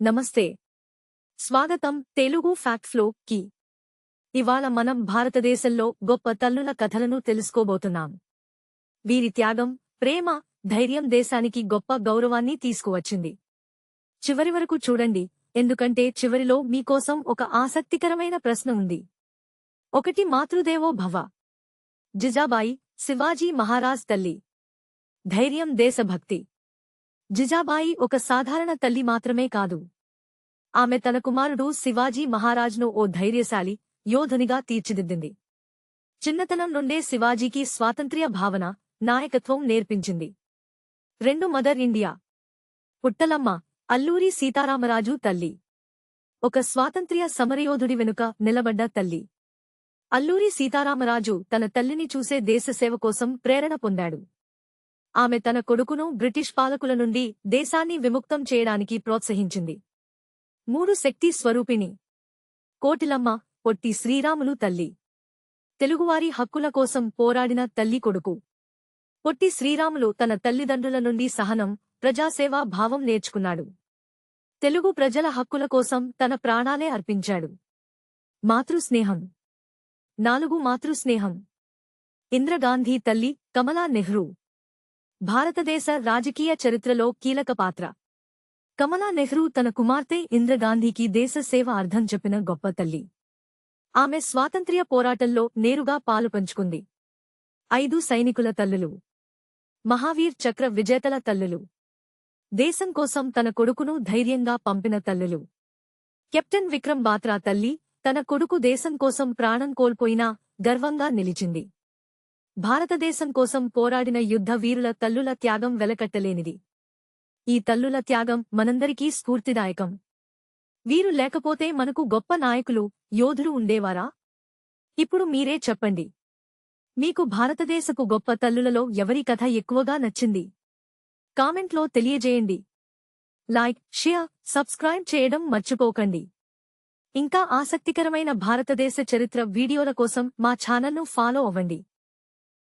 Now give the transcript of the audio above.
నమస్తే. స్వాగతం Telugu fact flow కి. ఇవాళ మనం భారతదేశంలో గొప్ప తల్లుల కథలను తెలుసుకోబోతున్నాం. వీరి త్యాగం, ప్రేమ, ధైర్యం దేశానికి గొప్ప గౌరవాన్ని తీసుకువచ్చింది. చివరి వరకు చూడండి, ఎందుకంటే చివరిలో మీకోసం ఒక ఆసక్తికరమైన ప్రశ్న ఉంది. 1 మాతృదేవో భవ. జిజాబాయి, శివాజీ మహారాజ్ తల్లి. ధైర్యం, దేశభక్తి. జిజాబాయి ఒక సాధారణ తల్లి మాత్రమే కాదు. ఆమె తన కుమారుడు శివాజీ మహారాజ్ను ఓ ధైర్యశాలి, యోధునిగా తీర్చిదిద్దింది. చిన్నతనం నుండే శివాజీకి స్వాతంత్ర్య భావన, నాయకత్వం నేర్పించింది. 2 మదర్ ఇండియా. పుట్టలమ్మ, అల్లూరి సీతారామరాజు తల్లి. ఒక స్వాతంత్ర్య సమరయోధుడి వెనుక నిలబడ్డ తల్లి. అల్లూరి సీతారామరాజు తన తల్లిని చూసే దేశసేవ కోసం ప్రేరణ పొందాడు. ఆమె తన కొడుకును బ్రిటిష్ పాలకుల నుండి దేశాన్ని విముక్తం చేయడానికి ప్రోత్సహించింది. 3 శక్తి స్వరూపిణి. కోటిలమ్మ, పొట్టి శ్రీరాములు తల్లి. తెలుగువారి హక్కుల కోసం పోరాడిన తల్లి కొడుకు. పొట్టి శ్రీరాములు తన తల్లిదండ్రుల నుండి సహనం, ప్రజాసేవా భావం నేర్చుకున్నాడు. తెలుగు ప్రజల హక్కుల కోసం తన ప్రాణాలే అర్పించాడు. మాతృస్నేహం. 4 మాతృస్నేహం. ఇందిరాగాంధీ తల్లి, కమలా నెహ్రూ. భారతదేశ రాజకీయ చరిత్రలో కీలక పాత్ర. కమలా నెహ్రూ తన కుమార్తె ఇందిరాగాంధీకి దేశ సేవ అర్థం చెప్పిన గొప్ప తల్లి. ఆమె స్వాతంత్ర్య పోరాటంలో నేరుగా పాలుపంచుకుంది. 5 సైనికుల తల్లులు. మహావీర్ చక్ర విజేతల తల్లులు. దేశం కోసం తన కొడుకును ధైర్యంగా పంపిన తల్లులు. కెప్టెన్ విక్రమ్ బాత్రా తల్లి, తన కొడుకు దేశం కోసం ప్రాణం కోల్పోయినా గర్వంగా నిలిచింది. భారతదేశం కోసం పోరాడిన యుద్ధ వీరుల తల్లుల త్యాగం వెలకట్టలేనిది. ఈ తల్లుల త్యాగం మనందరికీ స్ఫూర్తిదాయకం. వీరు లేకపోతే మనకు గొప్ప నాయకులు, యోధులు ఉండేవారా? ఇప్పుడు మీరే చెప్పండి. మీకు భారతదేశపు గొప్ప తల్లులలో ఎవరి కథ ఎక్కువగా నచ్చింది? కామెంట్లో తెలియజేయండి. లైక్, షేర్, సబ్స్క్రైబ్ చేయడం మర్చిపోకండి. ఇంకా ఆసక్తికరమైన భారతదేశ చరిత్ర వీడియోల కోసం మా ఛానల్ను ఫాలో అవ్వండి.